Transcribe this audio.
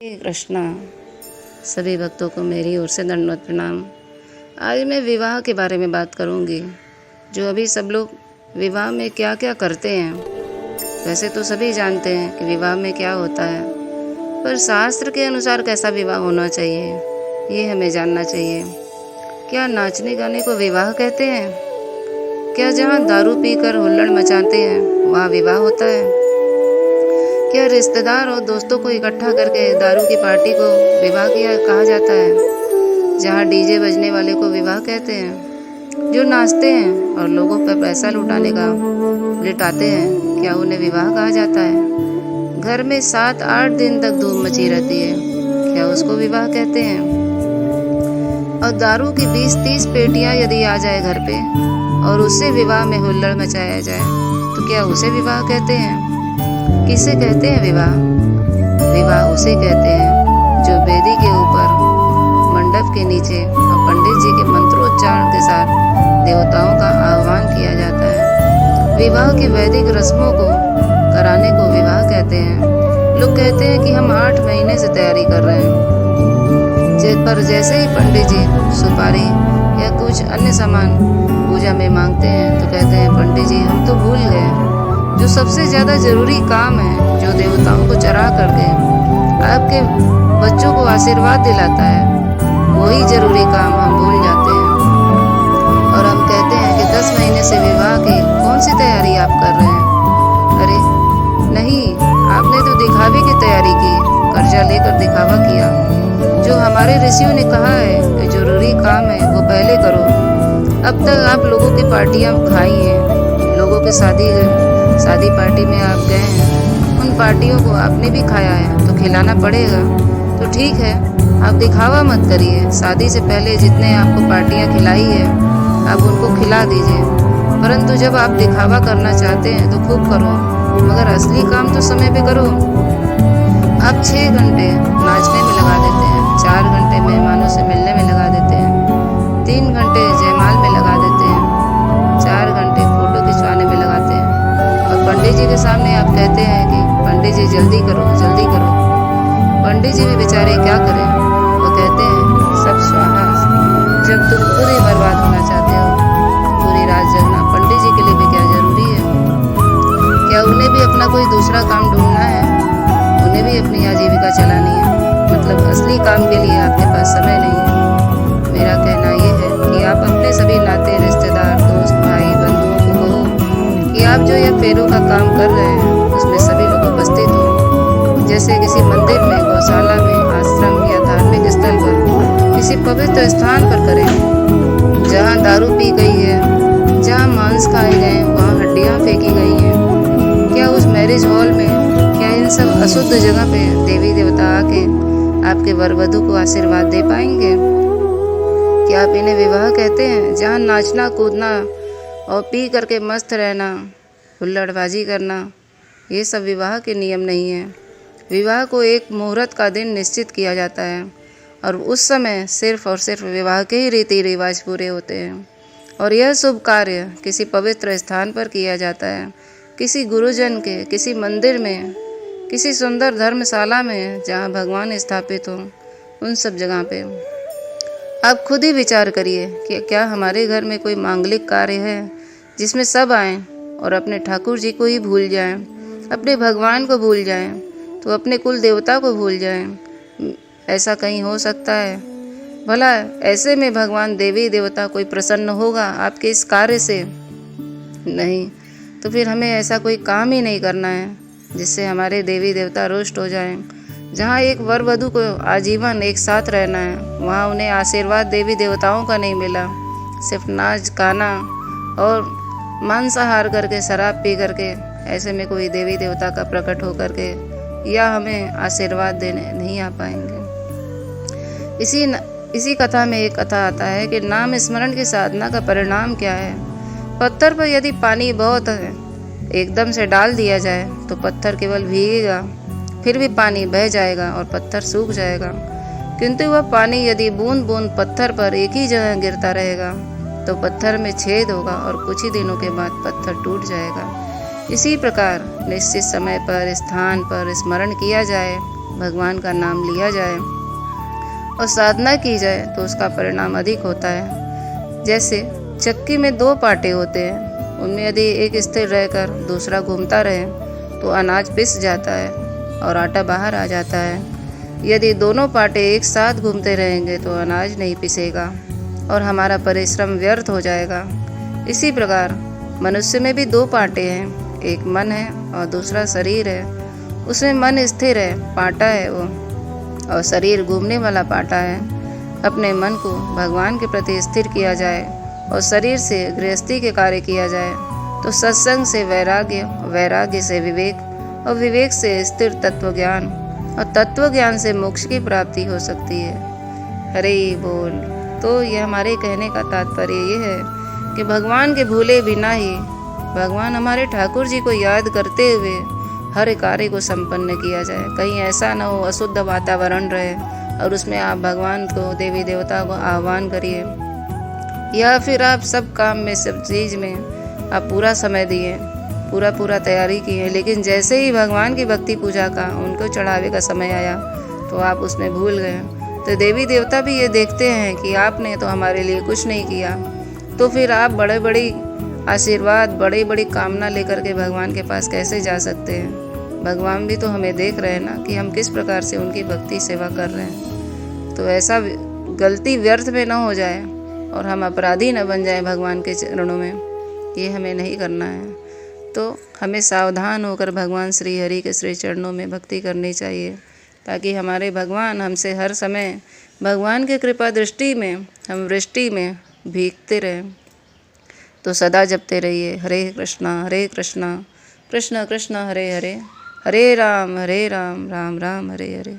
हे कृष्णा, सभी भक्तों को मेरी ओर से दंडवत प्रणाम। आज मैं विवाह के बारे में बात करूंगी। जो अभी सब लोग विवाह में क्या क्या करते हैं, वैसे तो सभी जानते हैं कि विवाह में क्या होता है, पर शास्त्र के अनुसार कैसा विवाह होना चाहिए ये हमें जानना चाहिए। क्या नाचने गाने को विवाह कहते हैं? क्या जहाँ दारू पीकर हुल्लड़ मचाते हैं वहाँ विवाह होता है? क्या रिश्तेदार और दोस्तों को इकट्ठा करके दारू की पार्टी को विवाह किया कहा जाता है? जहाँ डीजे बजने वाले को विवाह कहते हैं? जो नाचते हैं और लोगों पर पैसा लिटाते हैं, क्या उन्हें विवाह कहा जाता है? घर में 7-8 दिन तक धूम मची रहती है, क्या उसको विवाह कहते हैं? और दारू की 20-30 पेटियां यदि आ जाए घर पे और उससे विवाह में हुल्लड़ मचाया जाए तो क्या उसे विवाह कहते हैं? किसे कहते हैं विवाह? विवाह उसे कहते हैं जो वेदी के ऊपर, मंडप के नीचे और पंडित जी के मंत्रोच्चारण के साथ देवताओं का आह्वान किया जाता है। विवाह की वैदिक रस्मों को कराने को विवाह कहते हैं। लोग कहते हैं कि हम 8 महीने से तैयारी कर रहे हैं, पर जैसे ही पंडित जी सुपारी या कुछ अन्य सामान पूजा में मांगते हैं तो कहते हैं पंडित जी हम तो भूल गए, जो सबसे ज़्यादा ज़रूरी काम है, जो देवताओं को चढ़ा करके आपके बच्चों को आशीर्वाद दिलाता है, वही ज़रूरी काम हम भूल जाते हैं। और हम कहते हैं कि 10 महीने से विवाह की कौन सी तैयारी आप कर रहे हैं? अरे नहीं, आपने तो दिखावे की तैयारी की, कर्जा लेकर दिखावा किया। जो हमारे ऋषियों ने कहा है कि जरूरी काम है वो पहले करो। अब तक आप लोगों की पार्टियाँ खाई हैं, लोगों के शादी पार्टी में आप गए हैं, उन पार्टियों को आपने भी खाया है तो खिलाना पड़ेगा। तो ठीक है, आप दिखावा मत करिए, शादी से पहले जितने आपको पार्टियां खिलाई है आप उनको खिला दीजिए। परंतु जब आप दिखावा करना चाहते हैं तो खूब करो, मगर असली काम तो समय पे करो। आप 6 घंटे नाचने में लगा देते हैं, 4 घंटे मेहमानों से मिलने में लगा देते हैं, 3 घंटे जयमाल में लगा देते हैं, 4 घंटे फोटो खिंचवाने में लगाते हैं, और पंडित जी के सामने आप कहते हैं कि पंडित जी जल्दी करो जल्दी करो। पंडित जी भी बेचारे क्या करें, वो कहते हैं सब स्वाहा। जब तुम खुद ही बर्बाद होना चाहते हो तो पूरी रात जगना पंडित जी के लिए भी क्या जरूरी है? क्या उन्हें भी अपना कोई दूसरा काम ढूंढना है? उन्हें भी अपनी आजीविका चलानी है, मतलब असली काम के लिए आपके पास समय नहीं है। मेरा कहना ये है कि आप अपने सभी नाते रिश्तेदार, दोस्त, भाई, बंधुओं को कहो कि आप जो यह फेरों का काम कर रहे हैं उसमें सभी लोग उपस्थित हों। जैसे किसी मंदिर में, गौशाला में, आश्रम या धार्मिक स्थल पर, किसी पवित्र स्थान पर करें। जहाँ दारू पी गई है, जहाँ मांस खाए गए, वहाँ हड्डियाँ फेंकी गई हैं, क्या उस मैरिज हॉल में, क्या इन सब अशुद्ध जगह पे देवी देवता आके आपके वर वधू को आशीर्वाद दे पाएंगे? क्या आप इन्हें विवाह कहते हैं? जहाँ नाचना कूदना और पी करके मस्त रहना, हुल्लड़बाजी करना, ये सब विवाह के नियम नहीं है। विवाह को एक मुहूर्त का दिन निश्चित किया जाता है और उस समय सिर्फ और सिर्फ विवाह के ही रीति रिवाज पूरे होते हैं। और यह शुभ कार्य किसी पवित्र स्थान पर किया जाता है, किसी गुरुजन के, किसी मंदिर में, किसी सुंदर धर्मशाला में जहाँ भगवान स्थापित हो, उन सब जगह पे। आप खुद ही विचार करिए कि क्या हमारे घर में कोई मांगलिक कार्य है जिसमें सब आएँ और अपने ठाकुर जी को ही भूल जाएं, अपने भगवान को भूल जाएं, तो अपने कुल देवता को भूल जाएं? ऐसा कहीं हो सकता है? भला ऐसे में भगवान देवी देवता कोई प्रसन्न होगा आपके इस कार्य से? नहीं। तो फिर हमें ऐसा कोई काम ही नहीं करना है जिससे हमारे देवी देवता रुष्ट हो जाएं। जहाँ एक वर वधू को आजीवन एक साथ रहना है, वहाँ उन्हें आशीर्वाद देवी देवताओं का नहीं मिला, सिर्फ नाच गाना और मांसाहार करके, शराब पी करके, ऐसे में कोई देवी देवता का प्रकट हो करके या हमें आशीर्वाद देने नहीं आ पाएंगे। इसी कथा में एक कथा आता है कि नाम स्मरण की साधना का परिणाम क्या है। पत्थर पर यदि पानी बहुत है, एकदम से डाल दिया जाए तो पत्थर केवल भीगेगा, फिर भी पानी बह जाएगा और पत्थर सूख जाएगा। किंतु वह पानी यदि बूंद बूंद पत्थर पर एक ही जगह गिरता रहेगा तो पत्थर में छेद होगा और कुछ ही दिनों के बाद पत्थर टूट जाएगा। इसी प्रकार निश्चित समय पर, स्थान पर स्मरण किया जाए, भगवान का नाम लिया जाए और साधना की जाए तो उसका परिणाम अधिक होता है। जैसे चक्की में 2 पाटे होते हैं, उनमें यदि एक स्थिर रहकर दूसरा घूमता रहे तो अनाज पिस जाता है और आटा बाहर आ जाता है। यदि दोनों पाटे एक साथ घूमते रहेंगे तो अनाज नहीं पिसेगा और हमारा परिश्रम व्यर्थ हो जाएगा। इसी प्रकार मनुष्य में भी 2 पाटे हैं, एक मन है और दूसरा शरीर है। उसमें मन स्थिर है, पाटा है वो, और शरीर घूमने वाला पाटा है। अपने मन को भगवान के प्रति स्थिर किया जाए और शरीर से गृहस्थी के कार्य किया जाए तो सत्संग से वैराग्य, वैराग्य से विवेक और विवेक से स्थिर तत्व ज्ञान और तत्व ज्ञान से मोक्ष की प्राप्ति हो सकती है। हरे बोल। तो ये हमारे कहने का तात्पर्य ये है कि भगवान के भूले बिना ही, भगवान हमारे ठाकुर जी को याद करते हुए हर कार्य को संपन्न किया जाए। कहीं ऐसा न हो अशुद्ध वातावरण रहे और उसमें आप भगवान को, देवी देवता को आह्वान करिए, या फिर आप सब काम में, सब चीज़ में आप पूरा समय दिए, पूरा तैयारी किए, लेकिन जैसे ही भगवान की भक्ति पूजा का, उनको चढ़ावे का समय आया तो आप उसमें भूल गए। तो देवी देवता भी ये देखते हैं कि आपने तो हमारे लिए कुछ नहीं किया, तो फिर आप बड़े बड़ी आशीर्वाद, बड़ी बड़ी कामना लेकर के भगवान के पास कैसे जा सकते हैं। भगवान भी तो हमें देख रहे हैं ना कि हम किस प्रकार से उनकी भक्ति सेवा कर रहे हैं। तो ऐसा गलती व्यर्थ में न हो जाए और हम अपराधी न बन जाए भगवान के चरणों में, ये हमें नहीं करना है। तो हमें सावधान होकर भगवान श्री हरि के श्री चरणों में भक्ति करनी चाहिए, ताकि हमारे भगवान हमसे हर समय भगवान की कृपा दृष्टि में, हम वृष्टि में भीगते रहें। तो सदा जपते रहिए हरे कृष्णा कृष्ण कृष्ण हरे हरे, हरे राम राम राम हरे हरे।